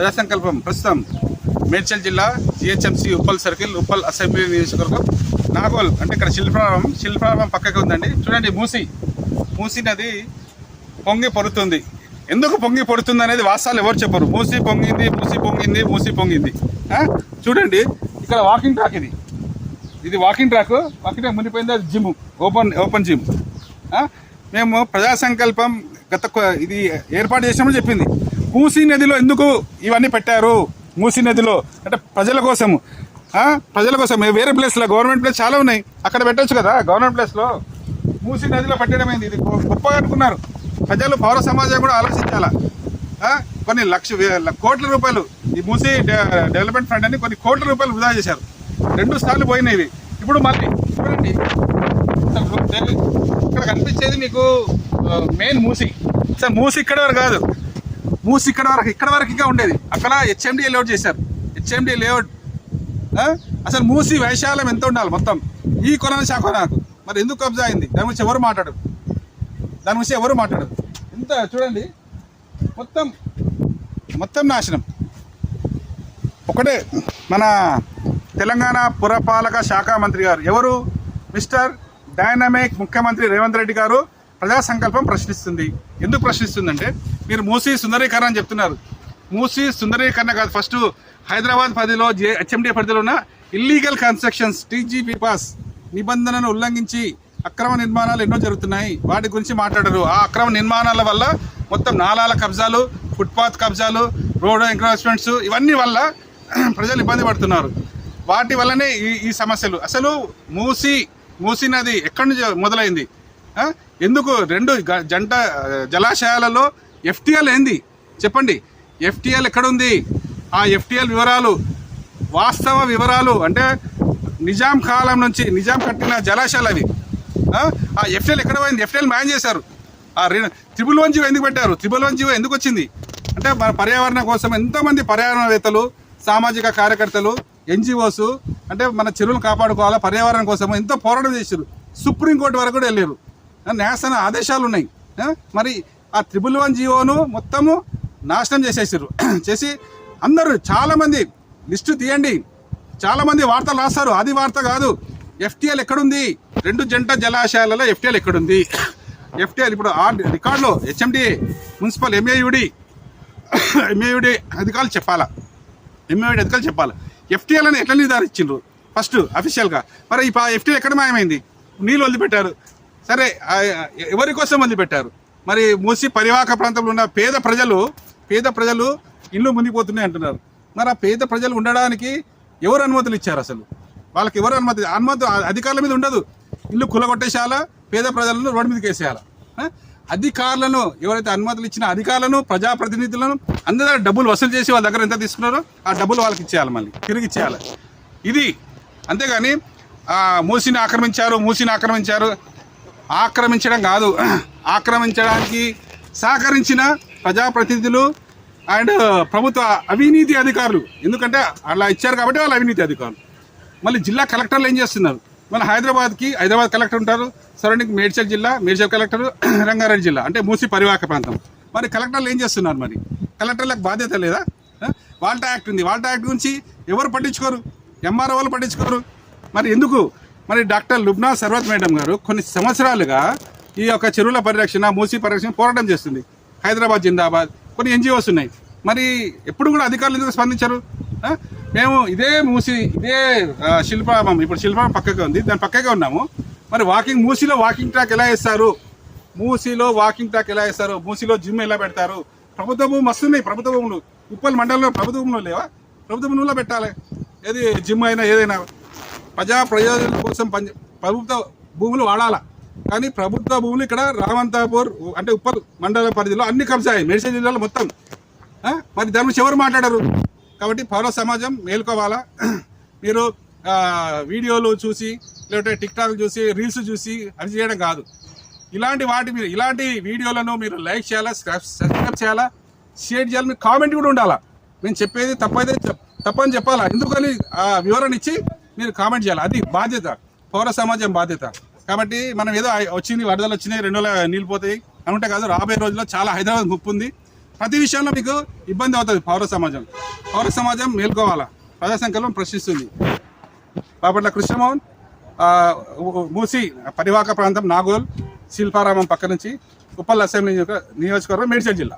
ప్రజా సంకల్పం ప్రస్తుతం మేడ్చల్ జిల్లా GHMC Uppal circle, Uppal assembly నియోజకవర్గం, నాగోల్ అంటే ఇక్కడ శిల్పారామం పక్కకి ఉందండి. చూడండి, మూసీ నది పొంగి పొరుతుంది. ఎందుకు పొంగి పొడుతుంది అనేది వాస్తవాలు ఎవరు చెప్పరు. మూసీ పొంగింది. చూడండి, ఇక్కడ వాకింగ్ ట్రాక్, ఇది వాకింగ్ ట్రాక్ మునిపోయింది. అది జిమ్, ఓపెన్ జిమ్. మేము ప్రజా సంకల్పం ఇది ఏర్పాటు చేసామని చెప్పింది. మూసీ నదిలో ఎందుకు ఇవన్నీ పెట్టారు? మూసీ నదిలో అంటే ప్రజల కోసం వేరే ప్లేస్లో గవర్నమెంట్ ప్లేస్ చాలా ఉన్నాయి, అక్కడ పెట్టచ్చు కదా. గవర్నమెంట్ ప్లేస్లో మూసీ నదిలో పెట్టడమైంది. ఇది గొప్పగా అనుకున్నారు ప్రజలు. పౌర సమాజం కూడా ఆలోచించాలా. కొన్ని కోట్ల రూపాయలు ఈ మూసీ డెవలప్మెంట్ ఫండ్ అని కొన్ని కోట్ల రూపాయలు వృధా చేశారు. 2 సార్లు పోయినాయి. ఇప్పుడు మళ్ళీ చూడండి, ఇక్కడ కనిపించేది మీకు మెయిన్ మూసీ. సార్, మూసీ ఇక్కడ వరకు కాదు, మూసీ ఇక్కడ వరకు ఇంకా ఉండేది. అక్కడ హెచ్ఎండి లేఅవుట్ చేశారు. హెచ్ఎండి లేఅవుట్ అసలు మూసీ వైశాల్యం ఎంత ఉండాలి మొత్తం ఈ కొన శాఖ నాకు మరి ఎందుకు కబ్జా అయింది? దాని గురించి ఎవరు మాట్లాడరు. ఇంత చూడండి, మొత్తం నాశనం. ఒకటే మన తెలంగాణ పురపాలక శాఖ మంత్రి గారు ఎవరు? మిస్టర్ డైనమిక్ ముఖ్యమంత్రి రేవంత్ రెడ్డి గారు ప్రజా సంకల్పం ప్రశ్నిస్తుంది. ఎందుకు ప్రశ్నిస్తుందంటే, మీరు మూసీ సుందరీకరణ అని చెప్తున్నారు. మూసీ సుందరీకరణ కాదు, ఫస్ట్ హైదరాబాద్ పరిధిలో హెచ్ఎండి పరిధిలో ఉన్న ఇల్లీగల్ కన్స్ట్రక్షన్స్ టీజీపీ పాస్ నిబంధనను ఉల్లంఘించి అక్రమ నిర్మాణాలు ఎన్నో జరుగుతున్నాయి. వాటి గురించి మాట్లాడరు. ఆ అక్రమ నిర్మాణాల వల్ల మొత్తం నాలాల కబ్జాలు, ఫుట్పాత్ కబ్జాలు, రోడ్ ఎంక్రోచ్మెంట్స్, ఇవన్నీ వల్ల ప్రజలు ఇబ్బంది పడుతున్నారు. వాటి వల్లనే ఈ సమస్యలు. అసలు మూసీ నది ఎక్కడి నుంచి మొదలైంది? ఎందుకు 2 జంట జలాశయాలలో ఎఫ్టీఎల్ ఏంది చెప్పండి? ఎఫ్టీఎల్ ఎక్కడుంది? ఆ ఎఫ్టీఎల్ వివరాలు, వాస్తవ వివరాలు అంటే నిజాం కాలం నుంచి నిజాం కట్టిన జలాశయాలు అవి. ఆ ఎఫ్టీఎల్ ఎక్కడ పోయింది? ఎఫ్టీఎల్ మ్యాన్ చేశారు. ఆ 111 జీవో ఎందుకు పెట్టారు? 111 జీవో ఎందుకు వచ్చింది అంటే మన పర్యావరణం కోసం ఎంతోమంది పర్యావరణవేత్తలు, సామాజిక కార్యకర్తలు, ఎన్జిఓస్ అంటే మన చెరువులు కాపాడుకోవాలా పర్యావరణం కోసం ఎంతో పోరాటం చేశారు. సుప్రీంకోర్టు వరకు కూడా వెళ్ళారు. న్యాయస్థాన ఆదేశాలు ఉన్నాయి. మరి ఆ 111 జీవోను మొత్తము నాశనం చేసేసారు. చేసి అందరూ చాలామంది లిస్టు తీయండి, చాలామంది వార్తలు రాస్తారు. అది వార్త కాదు. ఎఫ్టీఎల్ ఎక్కడుంది? 2 జంట జలాశయాలలో ఎఫ్టీఎల్ ఎక్కడుంది? ఎఫ్టీఎల్ ఇప్పుడు ఆ రికార్డులో హెచ్ఎండి, మున్సిపల్ ఎంఏయుడి అధికారులు చెప్పాలా. ఎఫ్టీఎల్ అని ఎట్లా నిర్ధారించారు ఫస్ట్ అఫీషియల్గా? మరి ఇప్పుడు ఆ ఎఫ్టీఎల్ ఎక్కడ మాయమైంది? నీళ్ళు వదిలిపెట్టారు. సరే, ఎవరి కోసం వదిలిపెట్టారు? మరి మూసి పరివాహక ప్రాంతంలో ఉన్న పేద ప్రజలు ఇల్లు మునిగిపోతున్నాయి అంటున్నారు. మరి ఆ పేద ప్రజలు ఉండడానికి ఎవరు అనుమతులు ఇచ్చారు? అసలు వాళ్ళకి ఎవరు అనుమతి అధికారుల మీద ఉండదు. ఇల్లు కులగొట్టేసేయాలా, పేద ప్రజలను రోడ్డు మీదకి వేసేయాలా. అధికారులను, ఎవరైతే అనుమతులు ఇచ్చిన అధికారులను, ప్రజాప్రతినిధులను అందరి దగ్గర డబ్బులు వసూలు చేసి వాళ్ళ దగ్గర ఎంత తీసుకున్నారో ఆ డబ్బులు వాళ్ళకి ఇచ్చేయాలి, మళ్ళీ తిరిగి ఇచ్చేయాలి. ఇది అంతేగాని మూసీని ఆక్రమించారు ఆక్రమించడం కాదు. ఆక్రమించడానికి సహకరించిన ప్రజాప్రతినిధులు అండ్ ప్రభుత్వ అవినీతి అధికారులు, ఎందుకంటే అలా ఇచ్చారు కాబట్టి వాళ్ళు అవినీతి అధికారులు. మళ్ళీ జిల్లా కలెక్టర్లు ఏం చేస్తున్నారు? మన హైదరాబాద్ కలెక్టర్ ఉంటారు, సరౌండింగ్ మేడ్చల్ కలెక్టర్, రంగారెడ్డి జిల్లా అంటే మూసీ పరివాహక ప్రాంతం. మరి కలెక్టర్లు ఏం చేస్తున్నారు? మరి కలెక్టర్లకు బాధ్యత లేదా? వాల్టా యాక్ట్ ఉంది. వాల్టా యాక్ట్ గురించి ఎవరు పట్టించుకోరు, ఎంఆర్ఓ వాళ్ళు పట్టించుకోరు. మరి ఎందుకు? మరి డాక్టర్ లుబ్నా సర్వత్ మేడం గారు కొన్ని సంవత్సరాలుగా ఈ యొక్క చెరువుల పరిరక్షణ, మూసీ పరిరక్షణ పోరాటం చేస్తుంది. హైదరాబాద్ జిందాబాద్, కొన్ని ఎన్జిఓస్ ఉన్నాయి. మరి ఎప్పుడు కూడా అధికారులు ఎందుకు స్పందించారు? మేము ఇదే శిల్పారామం, ఇప్పుడు శిల్పారామం పక్కగా ఉంది, దాని పక్కగా ఉన్నాము. మరి మూసీలో వాకింగ్ ట్రాక్ ఎలా వేస్తారు? మూసీలో జిమ్ ఎలా పెడతారు? ప్రభుత్వ భూమి వస్తున్నాయి. ప్రభుత్వ భూములు ఉప్పల్ మండలంలో ప్రభుత్వ భూములు లేవా? ప్రభుత్వ భూముల్లో పెట్టాలి. ఏది జిమ్ అయినా ఏదైనా ప్రయోజనం కోసం ప్రభుత్వ భూములు వాడాలా. కానీ ప్రభుత్వ భూములు ఇక్కడ రామంతాపూర్ అంటే ఉప్పల్ మండల పరిధిలో అన్ని కబ్జా అయ్యాయి, మేడ్చల్ జిల్లాలో మొత్తం. మరి దాని గురించి ఎవరు మాట్లాడరు? కాబట్టి పౌర సమాజం మేల్కోవాలా. మీరు వీడియోలు చూసి, లేకపోతే టిక్టాక్ చూసి, రీల్స్ చూసి అవి చేయడం కాదు. ఇలాంటి వీడియోలను మీరు లైక్ చేయాలా, సబ్స్క్రైబ్ చేయాలా, షేర్ చేయాలి. మీరు కామెంట్ కూడా ఉండాలా. మేము చెప్పేది తప్పని చెప్పాలా. ఎందుకని వివరణ ఇచ్చి మీరు కామెంట్ చేయాలి. అది బాధ్యత, పౌర సమాజం బాధ్యత. కాబట్టి మనం ఏదో వచ్చింది, వరదలు వచ్చినాయి, 2 నెలల నీళ్ళు పోతాయి అనుకుంటే కాదు. రాబోయే రోజుల్లో చాలా హైదరాబాద్ ముప్పు ఉంది. ప్రతి విషయంలో మీకు ఇబ్బంది అవుతుంది. పౌర సమాజం మేల్కోవాలా. ప్రజా సంకల్పం ప్రశ్నిస్తుంది. బాపట్ల కృష్ణమోహన్, మూసి పరివాహక ప్రాంతం, నాగోల్, శిల్పారామం పక్క నుంచి, ఉప్పల్ అసెంబ్లీ నియోజకవర్గం, మేడ్చల్ జిల్లా.